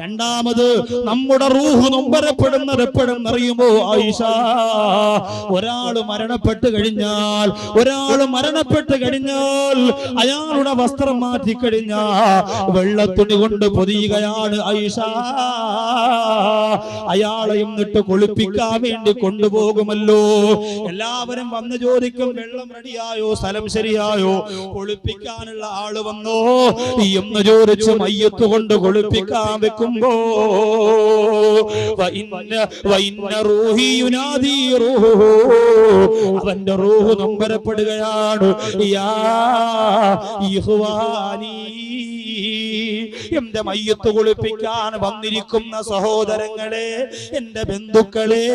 രണ്ടാമത് നമ്മുടെ റൂഹ് നൊമ്പരപ്പെടുന്നത് എപ്പോഴും അറിയുമോ ആയിഷ? ഒരാൾ മരണപ്പെട്ട് കഴിഞ്ഞാൽ അയാളുടെ വസ്ത്രം മാറ്റിക്കഴിഞ്ഞാൽ വെള്ളത്തുണി കൊണ്ട് പൊതിയുകയാണ് ആയിഷ. അയാളെ എന്നിട്ട് കുളിപ്പിക്കാൻ വേണ്ടി കൊണ്ടുപോകുമല്ലോ. എല്ലാവരും വന്ന് ചോദിക്കും, വെള്ളം റെഡിയായോ, സ്ഥലം ശരിയായോ, കുളിപ്പിക്കാനുള്ള ആള് വന്നോ എന്ന് ചോദിച്ച് മയ്യത്ത് കൊണ്ട് കുളിപ്പിക്കാൻ വെക്കുമ്പോ അവന്റെ റൂഹ് നൊമ്പരപ്പെടുകയാണ്. യാ ഇഖ്വാനി, എന്റെ മയ്യത്ത് കുളിപ്പിക്കാൻ വന്നിരിക്കുന്ന സഹോദരങ്ങളെ, എന്റെ ബന്ധുക്കളെ,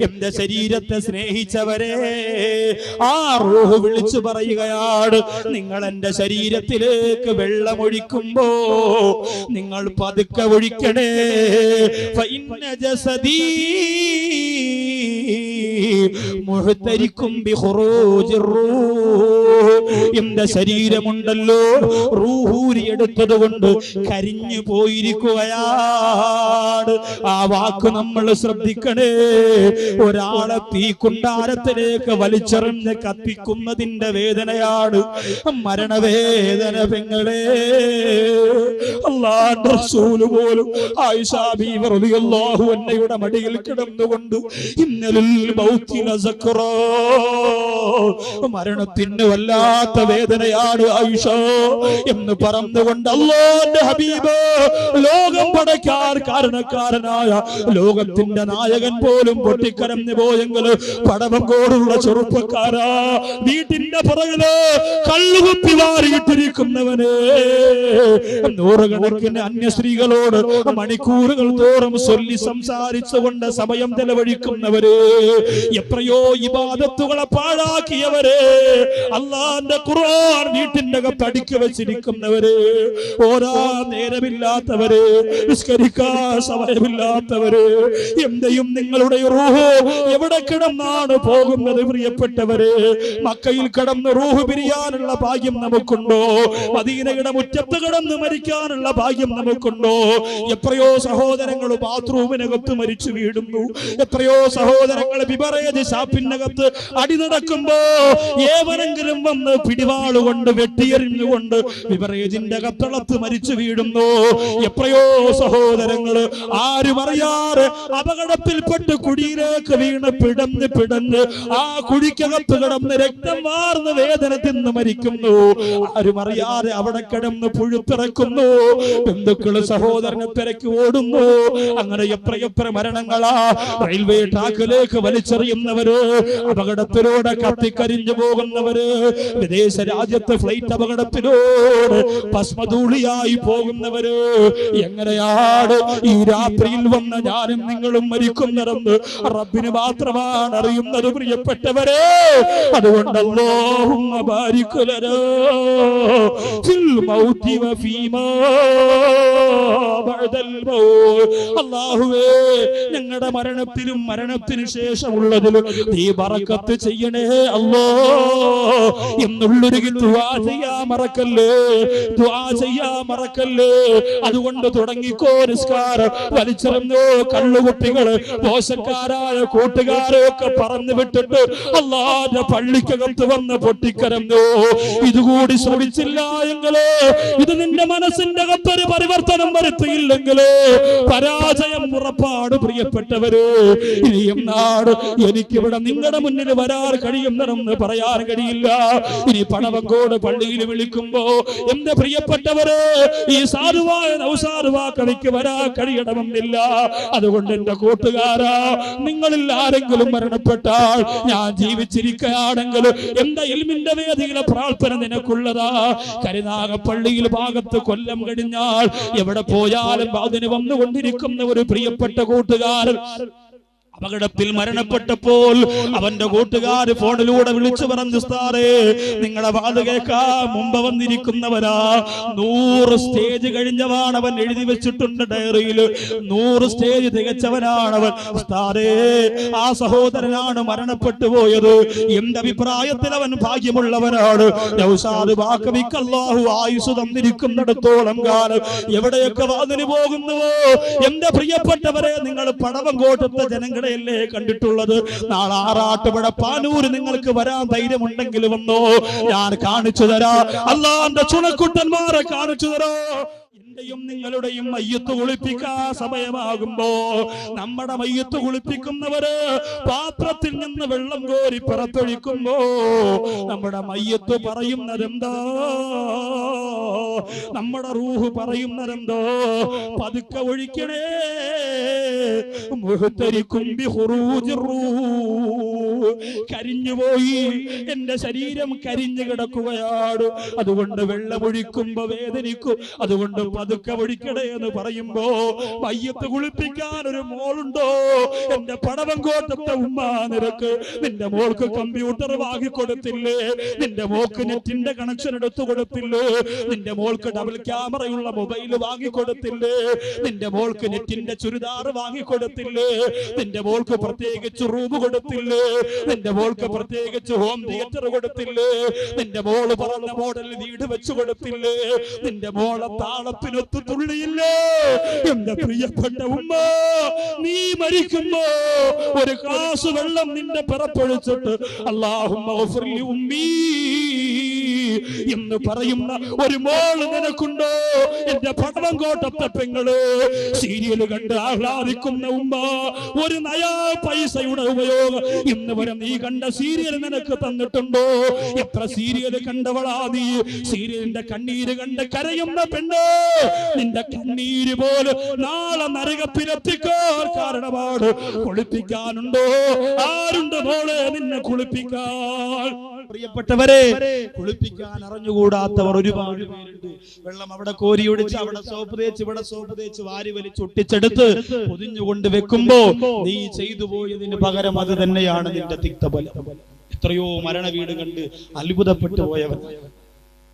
എന്റെ ശരീരത്തെ സ്നേഹിച്ചവരെ, ആ റൂഹ് വിളിച്ചു പറയുകയാണ്, നിങ്ങൾ എന്റെ ശരീരത്തിലേക്ക് വെള്ളമൊഴിക്കുമ്പോ നിങ്ങൾ പതുക്കെ ഒഴിക്കണേ. ഫഇന്ന ജസദീ മുഹ്തരിക്കും ബിഖുറൂജിർ റൂഹ്, എന്റെ ശരീരമുണ്ടല്ലോ റൂഹൂരിയെടുത്തത് കൊണ്ട് കരിഞ്ഞു പോയിരിക്കുകയാണ്. ആ വാക്ക് നമ്മൾ ശ്രദ്ധിക്കണേ. ഒരാളെ തീക്കുണ്ടാരത്തിലേക്ക് വലിച്ചെറിഞ്ഞ് കത്തിക്കുന്നതിന്റെ വേദനയാണ് മരണവേദന പെങ്ങളെ. അല്ലാഹുവിന്റെ റസൂൽ പോലും ആയിഷ ബീവി റളിയല്ലാഹു അൻഹയുടെ മടിയിൽ കിടന്നുകൊണ്ട് ഇന്നലിൽ മൗതി ലസക്റാ, മരണത്തിന് വല്ലാത്ത വേദനയാണ് ആയിഷ എന്ന് പറഞ്ഞുകൊണ്ട് അല്ലാഹുവിന്റെ ഹബീബ്, ലോകം പടയ്ക്കാൻ കാരണക്കാരനായ ലോകത്തിന്റെ നായകൻ പോലും പൊട്ടിക്കരഞ്ഞു പോയെങ്കിൽ പടവങ്കോടുള്ള ചെറുപ്പക്കാരാ, വീട്ടിന്റെ പുറകില് കള്ളുകുപ്പി വാരിയിട്ടിരിക്കുന്നവനെ, നൂറുകണക്കിന് അന്യ സ്ത്രീകളോട് മണിക്കൂറുകൾ തോറും ചൊല്ലി സംസാരിച്ചുകൊണ്ട് സമയം ചെലവഴിക്കുന്നവര്, എത്രയോ ഇബാദത്തുകളെ പാഴാക്കിയവര്, അല്ലാഹുവിന്റെ ഖുർആൻ വീട്ടിന്റെ അകത്ത് അടുക്കി വെച്ചിരിക്കുന്നവര്, ഓരാ നേരമില്ലാത്തവര്, നിസ്കരിക്കാൻ സമയമില്ലാത്തവര്, എന്റെയും നിങ്ങളുടെ റൂഹ് എവിടെ കിടന്നാണ് പോകുന്നത് പ്രിയപ്പെട്ടവര്? മക്കയിൽ കിടന്ന് റൂഹ് പിരിയാനുള്ള ഭാഗ്യം നമുക്കുണ്ടോ? മദീനയുടെ മുറ്റത്ത് കിടന്ന് മരിക്കാനുള്ള ഭാഗ്യം നമുക്കുണ്ടോ? എത്രയോ സഹോദരങ്ങൾ ബാത്റൂമിനകത്ത് മരിച്ചു വീടുന്നു. എത്രയോ സഹോദരങ്ങൾ ബിവറേജ് ഷാപ്പിനകത്ത് അടി നടക്കുമ്പോ ഏവരെങ്കിലും വന്ന് പിടിവാളുകൊണ്ട് വെട്ടിയെറിഞ്ഞുകൊണ്ട് ബിവറേജിന്റെ കത്തളത്ത് മരിച്ചു വീടുന്നു. എത്രയോ സഹോദരങ്ങൾ ആരും അറിയാറ് അപകടത്തിൽപ്പെട്ട് കുഴിയിലേക്ക് വീണ് പിടഞ്ഞ് ആ കുഴിക്കകത്ത് കിടന്ന് രക്തം വാർന്ന് വേദന തിന്ന് മരിക്കുന്നു. ആരും അറിയാതെ അവിടെ കിടന്ന് പുഴുപ്പിറക്കുന്നു. ബന്ധുക്കള് സഹോദരനെ തിരക്കി ഓടുന്നു. അങ്ങനെ എത്ര മരണങ്ങളാ. റെയിൽവേ ട്രാക്കിലേക്ക് വലിച്ചെറിയുന്നവര്, അപകടത്തിലൂടെ കത്തിക്കരിഞ്ഞു പോകുന്നവര്, വിദേശ രാജ്യത്തെ ഫ്ലൈറ്റ് അപകടത്തിലൂടെ ഭസ്മധൂളിയായി പോകുന്നവര്, എങ്ങനെയാണ് ഈ രാത്രിയിൽ വന്ന ഞാനും നിങ്ങളും മരിക്കുന്നതെന്ന് റബ്ബിന് മാത്രമാണ് അറിയുന്നത് പ്രിയപ്പെട്ടവരെ. അതുകൊണ്ട് അല്ലാഹുമ്മ ബാരിക് ലനാ ഫിൽ മൗതി വഫീമാ ബഅദൽ മൗത്. അല്ലാഹുവേ, ഞങ്ങളുടെ മരണത്തിലും മരണത്തിന് ശേഷമുള്ളതിലും നീ ബറക്കത്ത് ചെയ്യണേ അല്ലാഹ് എന്നുള്ളൊരു ദുആ ചെയ്യാൻ മറക്കല്ലേ. അതുകൊണ്ട് തുടങ്ങിക്കോ നിസ്കാരം. വലിച്ചെറിഞ്ഞോ കള്ളുകുട്ടികള്, മോശക്കാരായ കൂട്ടുകാരെയൊക്കെ പറഞ്ഞു വിട്ടിട്ട് അല്ലാഹുവിന്റെ പള്ളിക്കകത്ത് വന്ന് പൊട്ടിക്കരഞ്ഞോ. ഇതുകൂടി ശ്രമിച്ചില്ല എങ്കിലേ, ഇത് നിന്റെ മനസ്സിന്റെ അകത്തൊരു പരിവർത്തനം വരുത്തിയില്ലെങ്കിലേ പരാജയം ഉറപ്പാണ് പ്രിയപ്പെട്ടവര്. ഇനിയും നാട് എനിക്കിവിടെ നിങ്ങളുടെ മുന്നിൽ വരാൻ കഴിയുന്നതെന്ന് പറയാൻ കഴിയില്ല. ഇനി പണവങ്കോട് പള്ളിയിൽ വിളിക്കുമ്പോ എന്റെ പ്രിയപ്പെട്ടവര്, ഈ സാധുവായ നൗസാധുവാക്കളിക്ക് വരാൻ കഴിയണമെന്നില്ല. അതുകൊണ്ട് എന്റെ കൂട്ടുകാരാ, നിങ്ങളിൽ ആരെങ്കിലും മരണപ്പെട്ടാൽ, ഞാൻ ജീവിച്ചിരിക്കുകയാണെങ്കിൽ എന്റെ ഇൽമിന്റെ വേദിയിലെ പ്രാർത്ഥന നിനക്കുള്ളതാ. കരുനാഗപ്പള്ളിയിൽ ഭാഗത്ത് കൊല്ലം കഴിഞ്ഞാൽ എവിടെ പോയാലും അതിന് വന്നുകൊണ്ടിരിക്കുന്ന ഒരു പ്രിയപ്പെട്ട കൂട്ടുകാരൻ, അപകടത്തിൽ മരണപ്പെട്ടപ്പോൾ അവന്റെ കൂട്ടുകാര് ഫോണിലൂടെ വിളിച്ചു പറഞ്ഞു, ഉസ്താദേ നിങ്ങളുടെ വാത് കേൾക്കാൻ മുമ്പ് വന്നിരിക്കുന്നവരാ, 100 സ്റ്റേജ് കഴിഞ്ഞവാണ് അവൻ എഴുതി വെച്ചിട്ടുണ്ട് ഡയറിയിൽ, 100 സ്റ്റേജ് തികച്ചവനാണവൻ. ഉസ്താദേ ആ സഹോദരനാണ് മരണപ്പെട്ടു പോയത്. എന്റെ അഭിപ്രായത്തിൽ അവൻ ഭാഗ്യമുള്ളവനാണ്. നൗഷാദ് ബാക്കവിക്ക് അല്ലാഹു ആയുസ് തന്നിരിക്കുന്നിടത്തോളം കാലം എവിടെയൊക്കെ വാതിന് പോകുന്നുവോ എന്റെ പ്രിയപ്പെട്ടവരെ, നിങ്ങൾ പടവങ്കോട്ടത്തെ ജനങ്ങളെ ല്ലേ കണ്ടിട്ടുള്ളത്. നാളെ ആറാട്ടുപുഴ പാനൂര് നിങ്ങൾക്ക് വരാൻ ധൈര്യമുണ്ടെങ്കിൽ വന്നോ, ഞാൻ കാണിച്ചു തരാ. അല്ലാഹുവിന്റെ ചുണക്കുട്ടന്മാരെ കാണിച്ചു തരോ. എന്റെയും നിങ്ങളുടെയും മയ്യത്ത് കുളിപ്പിക്കാൻ സമയമാകുമ്പോ നമ്മുടെ മയ്യത്ത് കുളിപ്പിക്കുന്നവര് പാത്രത്തിൽ നിന്ന് വെള്ളം കോരി പുറത്തൊഴിക്കുമ്പോ നമ്മുടെ മയ്യത്ത് പറയുന്നതെന്താ, നമ്മുടെ റൂഹ് പറയുന്നതെന്തോ, പതുക്കെ ഒഴിക്കണേ, കരിഞ്ഞുപോയി, എന്റെ ശരീരം കരിഞ്ഞു കിടക്കുകയാണ്, അതുകൊണ്ട് വെള്ളമൊഴിക്കുമ്പോ വേദനിക്കും, അതുകൊണ്ട് പതുക്കെ ഒഴിക്കണേ എന്ന് പറയുമ്പോ മയ്യത്ത് കുളിപ്പിക്കാൻ ഒരു മോളുണ്ടോ? എന്റെ പടവങ്കോട്ടത്തെ ഉമ്മ, നിനക്ക് നിന്റെ മോൾക്ക് കമ്പ്യൂട്ടർ വാങ്ങിക്കൊടുത്തില്ലേ? നിന്റെ മോൾക്ക് നെറ്റിന്റെ കണക്ഷൻ എടുത്തു കൊടുത്തില്ലേ? നിന്റെ മോൾക്ക് ഡബിൾ ക്യാമറയുള്ള മൊബൈൽ വാങ്ങിക്കൊടുത്തില്ലേ? നിന്റെ മോൾക്ക് നെറ്റിന്റെ ചുരിദാർ വാങ്ങിക്കൊടുത്തില്ലേ? നിന്റെ മോൾക്ക് പ്രത്യേകിച്ച് റൂം കൊടുത്തില്ലേ? നിന്റെ മോൾക്ക് പ്രത്യേകിച്ച് ഹോം തിയേറ്റർ കൊടുത്തില്ലേ? നിന്റെ മോള് പറഞ്ഞ മോഡൽ വീട് വെച്ചു കൊടുത്തില്ലേ? നിന്റെ മോളെ താളത്തിനൊത്തു തുള്ളിയില്ലേ? എന്റെ പ്രിയപ്പെട്ട ഉമ്മ, നീ മരിക്കുമ്പോ ഒരു ഗ്ലാസ് വെള്ളം നിന്റെ പിറപ്പൊഴിച്ചിട്ട് അല്ലാഹുമ്മ ഗഫിർലി ഉമ്മീ എന്ന് പറയുന്ന ഒരു മോള് നിനക്കുണ്ടോ? എന്റെ പടവങ്കോട്ടത്തെ പെങ്ങള്, സീരിയൽ കണ്ട് ആഹ്ലാദിക്കുന്ന ഉമ്മ, ഒരു നയാ പൈസയുടെ ഉപയോഗം ഇന്ന് വരെ നീ കണ്ട സീരിയൽ നിനക്ക് തന്നിട്ടുണ്ടോ? എത്ര സീരിയൽ കണ്ടവളാ നീ? സീരിയലിന്റെ കണ്ണീര് കണ്ട് കരയുന്ന പെണ്ണ്, നിന്റെ കണ്ണീര് പോലെ നാളെ നരകത്തിലെത്തിക്കാൻ കാരണമാണ്. കുളിപ്പിക്കാനുണ്ടോ? ആരുണ്ട് മോളെ നിന്നെ കുളിപ്പിക്കാൻ? പ്രിയപ്പെട്ടവരെ, കുളിപ്പിക്കാൻ അറിഞ്ഞുകൂടാത്തവർ ഒരുപാട് പേരുണ്ട്. വെള്ളം അവിടെ കോരി ഒഴിച്ച്, അവിടെ സോപ്പ് തേച്ച്, ഇവിടെ സോപ്പ് തേച്ച് വാരി വലിച്ച് ഒട്ടിച്ചെടുത്ത് പൊതിഞ്ഞുകൊണ്ട് വെക്കുമ്പോ നീ ചെയ്തു പോയതിന് പകരം അത് തന്നെയാണ് നിന്റെ തിക്തഫലം. എത്രയോ മരണ വീട് കണ്ട് അത്ഭുതപ്പെട്ടു പോയവൻ.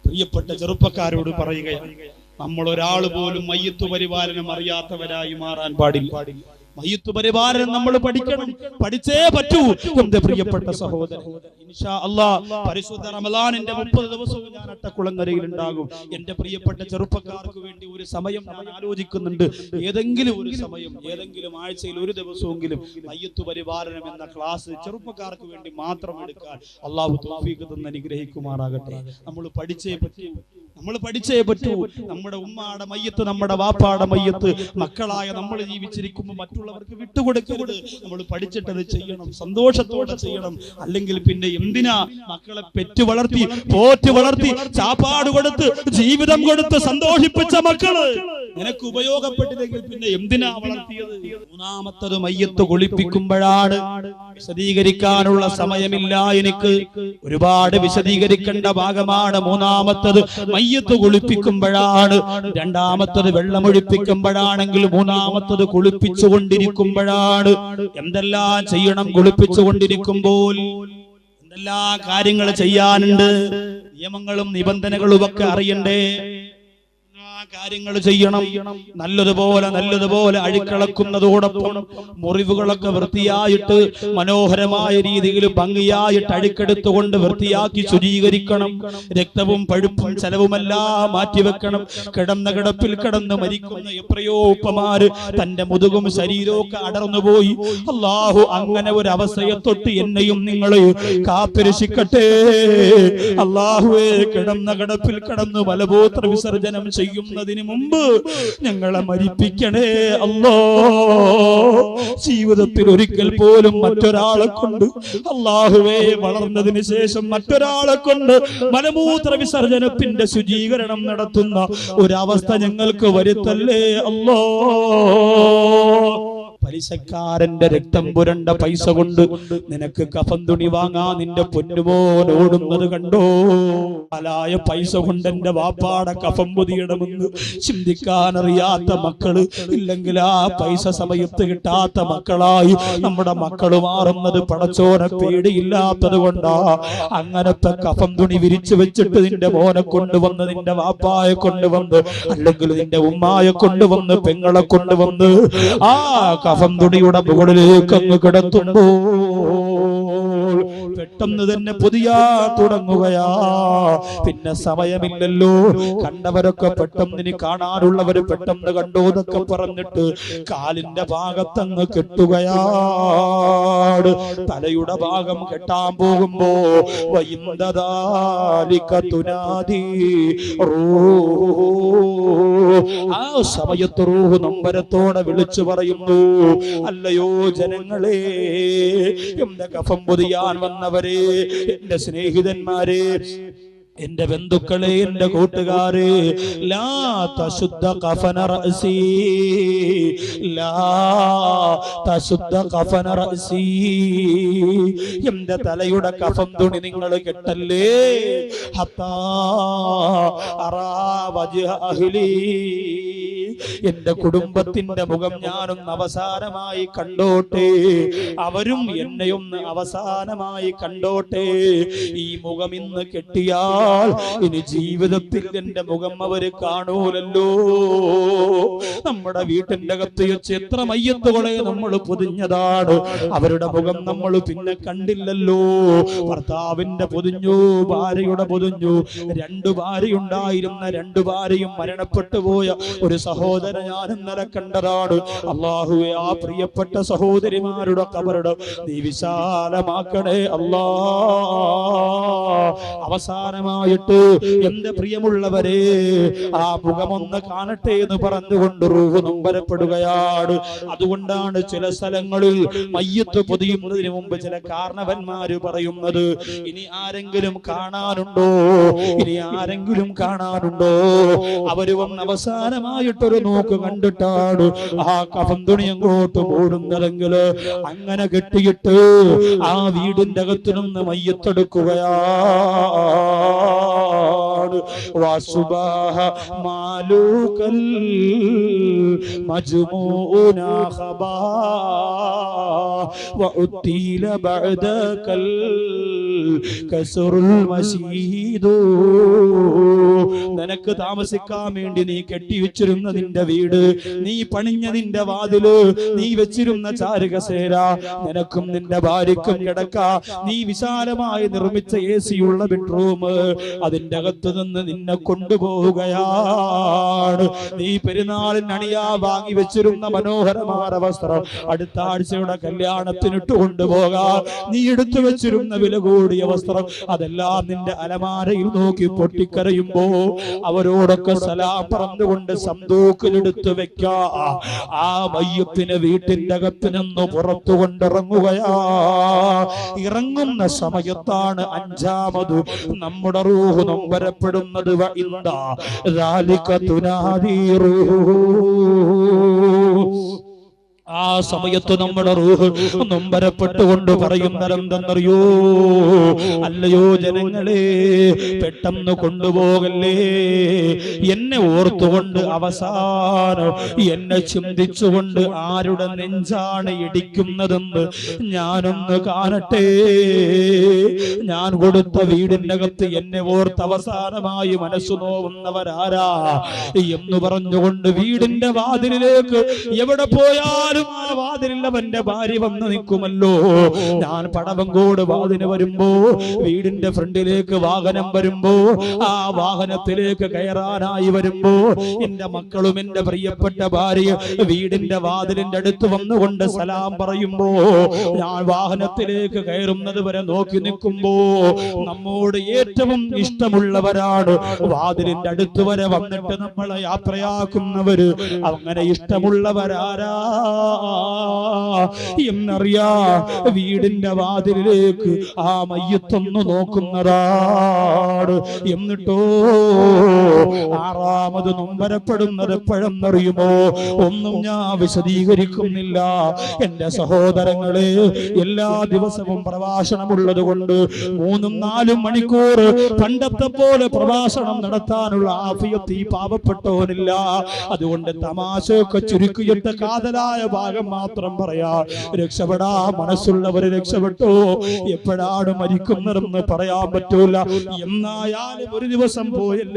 പ്രിയപ്പെട്ട ചെറുപ്പക്കാരോട് പറയുകയാണ്, നമ്മൾ ഒരാൾ പോലും മയ്യത്ത് പരിപാലനം അറിയാത്തവരായി മാറാൻ പാടില്ല. മയ്യത്ത് പരിപാലനം നമ്മൾ പഠിക്കണം, പഠിച്ചേ പറ്റൂ. എന്റെ പ്രിയപ്പെട്ട സഹോദരൻ, ഇൻഷാ അല്ലാഹ് പരിശുദ്ധ റമളാനിന്റെ 30 ദിവസവും ഞാൻ അട്ടക്കുളങ്ങരയിൽ ഉണ്ടാകും. എന്റെ പ്രിയപ്പെട്ട ചെറുപ്പക്കാർക്ക് വേണ്ടി ഒരു സമയം ഞാൻ ആലോചിക്കുന്നുണ്ട്. ഏതെങ്കിലും ഒരു സമയം, ഏതെങ്കിലും ആഴ്ചയിൽ ഒരു ദിവസമെങ്കിലും മയ്യത്ത് പരിപാലനം എന്ന ക്ലാസ് ചെറുപ്പക്കാർക്ക് വേണ്ടി മാത്രം എടുക്കാൻ അല്ലാഹു തൗഫീഖ് തന്ന് അനുഗ്രഹിക്കുമാറാകട്ടെ. നമ്മൾ പഠിച്ചേ പറ്റൂ, നമ്മൾ പഠിച്ചേ പറ്റൂ. നമ്മുടെ ഉമ്മാടെ മയ്യത്ത്, നമ്മുടെ വാപ്പാടെ മയ്യത്ത് മക്കളായ നമ്മൾ ജീവിച്ചിരിക്കുമ്പോൾ മറ്റുള്ളവർക്ക് വിട്ടുകൊടുക്കരുത്. നമ്മൾ പഠിച്ചിട്ടത് ചെയ്യണം, സന്തോഷത്തോടെ ചെയ്യണം. അല്ലെങ്കിൽ പിന്നെ എന്തിനാ മക്കളെ പെറ്റു വളർത്തി, പോറ്റ് വളർത്തി, ചാപ്പാട് കൊടുത്ത്, ജീവിതം കൊടുത്ത് സന്തോഷിപ്പിച്ച മക്കള് നിനക്ക് ഉപയോഗപ്പെട്ടില്ലെങ്കിൽ പിന്നെ എന്തിനാ വളർത്തിയത്? മൂന്നാമത്തത് മയ്യത്ത് കുളിപ്പിക്കുമ്പോഴാണ്. വിശദീകരിക്കാനുള്ള സമയമില്ല എനിക്ക്, ഒരുപാട് വിശദീകരിക്കേണ്ട ഭാഗമാണ്. മൂന്നാമത്തത് മയ്യത്ത് കുളിപ്പിക്കുമ്പോഴാണ്. രണ്ടാമത്തത് വെള്ളമൊഴിപ്പിക്കുമ്പോഴാണെങ്കിൽ, മൂന്നാമത്തത് കുളിപ്പിച്ചുകൊണ്ടിരിക്കുമ്പോഴാണ്. എന്തെല്ലാം ചെയ്യണം കുളിപ്പിച്ചുകൊണ്ടിരിക്കുമ്പോൾ? എന്തെല്ലാം കാര്യങ്ങൾ ചെയ്യാനുണ്ട്? നിയമങ്ങളും നിബന്ധനകളും ഒക്കെ അറിയണ്ടേ? കാര്യങ്ങൾ ചെയ്യണം. നല്ലതുപോലെ അഴുക്കളക്കുന്നതോടൊപ്പം മുറിവുകളൊക്കെ വൃത്തിയായിട്ട് മനോഹരമായ രീതിയിൽ ഭംഗിയായിട്ട് അഴുക്കെടുത്തുകൊണ്ട് വൃത്തിയാക്കി ശുചീകരിക്കണം. രക്തവും പഴുപ്പും ചെലവുമെല്ലാം മാറ്റിവെക്കണം. കിടന്ന കിടപ്പിൽ കിടന്ന് മരിക്കുന്ന എത്രയോ ഉപ്പമാര് തന്റെ മുതുകും ശരീരവും അടർന്നുപോയി. അല്ലാഹു അങ്ങനെ ഒരു അവസ്ഥയെ തൊട്ട് എന്നെയും നിങ്ങളെയും കാത്തിരക്ഷിക്കട്ടെ. അല്ലാഹുവേ, കിടന്ന കിടപ്പിൽ കിടന്ന് മലമൂത്ര വിസർജനം ചെയ്യുന്നതിന് മുമ്പ് ഞങ്ങളെ മരിപ്പിക്കണേ അല്ലാ. ജീവിതത്തിൽ ഒരിക്കൽ പോലും മറ്റൊരാളെ കൊണ്ട്, അല്ലാഹുവേ, വളർന്നതിന് ശേഷം മറ്റൊരാളെ കൊണ്ട് മലമൂത്ര വിസർജനത്തിന്റെ ശുചീകരണം നടത്തുന്ന ഒരവസ്ഥ ഞങ്ങൾക്ക് വരുത്തല്ലേ അല്ലാ. പലിശക്കാരന്റെ രക്തം പുരണ്ട പൈസ കൊണ്ട് നിനക്ക് കഫൻ തുണി വാങ്ങാൻ നിന്റെ പൊന്നുമോൻ ഓടുന്നത് കണ്ടോ? ഹലാലായ പൈസ കൊണ്ട് എന്റെ വാപ്പാടെ കഫൻ പൊതിയിടമെന്ന് ചിന്തിക്കാനറിയാത്ത മക്കള്, ഇല്ലെങ്കിൽ ആ പൈസ സമയത്ത് കിട്ടാത്ത മക്കളായി നമ്മുടെ മക്കള് മാറുന്നത് പടച്ചോനെ പേടിയില്ലാത്തത് കൊണ്ടാ. അങ്ങനത്തെ കഫൻ തുണി വിരിച്ചു വെച്ചിട്ട് നിന്റെ മോനെ കൊണ്ടുവന്ന്, നിന്റെ വാപ്പായെ കൊണ്ടുവന്ന്, അല്ലെങ്കിൽ നിന്റെ ഉമ്മായെ കൊണ്ടുവന്ന്, പെങ്ങളെ കൊണ്ടുവന്ന് ആ കഫൻ തുണിയുടെ മുകളിലേക്ക് അങ്ങ് കിടത്തുമ്പോ പെട്ടെന്ന് തന്നെ പൊതിയാ തുടങ്ങുകയാ. പിന്നെ സമയമില്ലല്ലോ. കണ്ടവരൊക്കെ പെട്ടെന്ന് ഇനി കാണാനുള്ളവര് പെട്ടെന്ന് കണ്ടോ എന്നൊക്കെ പറഞ്ഞിട്ട് കാലിന്റെ ഭാഗത്തങ്ങ് കെട്ടുകയാണ്. തലയുടെ ഭാഗം കെട്ടാൻ പോകുമ്പോ ആ സമയത്ത് റൂഹ് നൊമ്പരത്തോടെ വിളിച്ചു പറയുന്നു, അല്ലയോ ജനങ്ങളെ, എന്റെ കഫം പൊതിയാൻ വന്നവരെ, എന്റെ സ്നേഹിതന്മാരെ, എന്റെ ബന്ധുക്കളെ, എന്റെ കൂട്ടുകാരെ, ലാ തശുദ്ധ കഫന റഅസി, ലാ തശുദ്ധ കഫന റഅസി, എന്റെ തലയുടെ കഫൻ തുണി നിങ്ങൾ കെട്ടല്ലേ. ഹത്താ അറാ വജ്ഹ അഹ്ലി, എന്റെ കുടുംബത്തിന്റെ മുഖം ഞാനൊന്ന് അവസാനമായി കണ്ടോട്ടെ, അവരും എന്നെയൊന്ന് അവസാനമായി കണ്ടോട്ടെ. ഈ മുഖം ഇന്ന് കെട്ടിയാൽ ഇനി ജീവിതത്തിൽ എന്റെ മുഖം അവര് കാണൂലല്ലോ. നമ്മുടെ വീട്ടിന്റെ അകത്ത് വെച്ച് എത്ര മയ്യത്തുകളെ നമ്മൾ പൊതിഞ്ഞതാണ്, അവരുടെ മുഖം നമ്മൾ പിന്നെ കണ്ടില്ലല്ലോ. ഭർത്താവിന്റെ പൊതിഞ്ഞു, ഭാര്യയുടെ പൊതിഞ്ഞു. 2 ഭാര്യയുണ്ടായിരുന്ന 2 ഭാര്യയും മരണപ്പെട്ടു പോയ ഒരു സഹോദരൻ ഞാൻ ഇന്നലെ കണ്ടതാണ്. അല്ലാഹുവേ, ആ പ്രിയപ്പെട്ട സഹോദരിമാരുടെ ഖബറിടം നീ വിശാലമാക്കണേ അല്ലാ. അവസാനമായിട്ട് എന്റെ പ്രിയമുള്ളവരെ, ആ മുഖമൊന്ന് കാണട്ടെ എന്ന് പറഞ്ഞുകൊണ്ട് റൂഹ് നൊമ്പരപ്പെടുകയാണ്. അതുകൊണ്ടാണ് ചില സ്ഥലങ്ങളിൽ മയ്യത്ത് പൊതിയുന്നതിന് മുമ്പ് ചില കാരണവന്മാര് പറയുന്നത്, ഇനി ആരെങ്കിലും കാണാനുണ്ടോ, ഇനി ആരെങ്കിലും കാണാനുണ്ടോ? അവര് വന്ന് അവസാനമായിട്ടൊരു നോക്ക് കണ്ടിട്ടാണ് ആ കഫൻ തുണി അങ്ങോട്ട് മൂടുന്നതെങ്കിൽ അങ്ങനെ കെട്ടിയിട്ട് ആ വീടിന്റെ അകത്തു നിന്ന് മയ്യത്തെടുക്കുകയാണ്. വസുബഹ മാലൂകൽ മജ്മൂന ഖബാ വഉതീല ബഅദകൽ കസറുൽ മസീദു, നിനക്ക് താമസിക്കാൻ വേണ്ടി നീ കെട്ടിവെച്ചിരുന്ന നിന്റെ വീട്, നീ പണിഞ്ഞ നിന്റെ വാതില്, നീ വെച്ചിരുന്ന ചാരുകസേര, നിനക്കും നിന്റെ ഭാര്യക്കും കിടക്കാ, നീ വിശാലമായി നിർമ്മിച്ച AC ഉള്ള ബെഡ്റൂം, അതിന്റെ അകത്ത് നിന്ന് നിന്നെ കൊണ്ടുപോവുകയാണ്. നീ പെരുന്നാളിന് അണിയാ വാങ്ങി വെച്ചിരുന്ന മനോഹരമായ വസ്ത്രം അടുത്ത ആഴ്ചയുടെ കല്യാണത്തിനിട്ട് കൊണ്ടുപോകാം. നീ എടുത്തു വെച്ചിരുന്ന വില കൂടിയ വസ്ത്രം അതെല്ലാം നിന്റെ അലമാരയിൽ നോക്കി പൊട്ടിക്കരയുമ്പോ അവരോടൊക്കെ സലാം പറഞ്ഞുകൊണ്ട് സന്തൂക്കിലെടുത്ത് വെക്കാ. ആ മയ്യത്തിന് വീട്ടിന്റെ അകത്ത് നിന്ന് പുറത്തു കൊണ്ടിറങ്ങുകയാ. ഇറങ്ങുന്ന സമയത്താണ് 5ാമത് നമ്മുടെ റൂഹ് നൊമ്പരപ്പെടുന്നത്. ആ സമയത്ത് നമ്മുടെ റൂഹ് നൊമ്പരപ്പെട്ടുകൊണ്ട് പറയുന്നതെന്തെന്നറിയോ? അല്ലയോ ജനങ്ങളെ, പെട്ടെന്ന് കൊണ്ടുപോകല്ലേ, എന്നെ ഓർത്തുകൊണ്ട് അവസാനം എന്നെ ചിന്തിച്ചുകൊണ്ട് ആരുടെ നെഞ്ചാണ് ഇടിക്കുന്നതെന്ന് ഞാനൊന്ന് കാണട്ടെ. ഞാൻ കൊടുത്ത വീടിന്റെ അകത്ത് എന്നെ ഓർത്ത് അവസാനമായി മനസ്സു നോവുന്നവരാരാ എന്ന് പറഞ്ഞുകൊണ്ട് വീടിന്റെ വാതിലിലേക്ക് എവിടെ പോയാൽ ആ വാതിലിൽ അവന്റെ ഭാര്യ വന്ന് നിൽക്കുമല്ലോ. ഞാൻ പടവങ്കോട് വാതിന് വരുമ്പോ, വീടിന്റെ ഫ്രണ്ടിലേക്ക് വാഹനം വരുമ്പോ, ആ വാഹനത്തിലേക്ക് കയറാനായി വരുമ്പോ എന്റെ മക്കളും എന്റെ പ്രിയപ്പെട്ട ഭാര്യ വീടിന്റെ വാതിലിന്റെ അടുത്ത് വന്നുകൊണ്ട് സലാം പറയുമ്പോ, ഞാൻ വാഹനത്തിലേക്ക് കയറുന്നത് വരെ നോക്കി നിൽക്കുമ്പോ നമ്മോട് ഏറ്റവും ഇഷ്ടമുള്ളവരാണ് വാതിലിന്റെ അടുത്ത് വരെ വന്നിട്ട് നമ്മളെ യാത്രയാക്കുന്നവര്. അങ്ങനെ ഇഷ്ടമുള്ളവരാരാ? എന്നറിയാ വീടിന്റെ വാതിലിലേക്ക് ആ മയ്യത്തൊന്നു നോക്കുന്നതാണ്. എന്നിട്ടോ ആറാമത് നൊമ്പരപ്പെടുന്നത് എപ്പോഴെന്നറിയുമോ? ഒന്നും ഞാൻ വിശദീകരിക്കുന്നില്ല. എന്റെ സഹോദരങ്ങളെ, എല്ലാ ദിവസവും പ്രഭാഷണമുള്ളത് കൊണ്ട് 3-4 മണിക്കൂർ പണ്ടത്തെ പോലെ പ്രഭാഷണം നടത്താനുള്ള ആഫിയത്ത് ഈ പാവപ്പെട്ടവനില്ല. അതുകൊണ്ട് തമാശയൊക്കെ ചുരുക്കിയിട്ട് കാതലായ ഭാഗം മാത്രം പറയാ. രക്ഷപ്പെടാ മനസ്സുള്ളവര് രക്ഷപ്പെട്ടു. എപ്പോഴാണ് മരിക്കുന്നതെന്ന് പറയാൻ പറ്റൂല. എന്നായാലും ഒരു ദിവസം പോയല്ലേ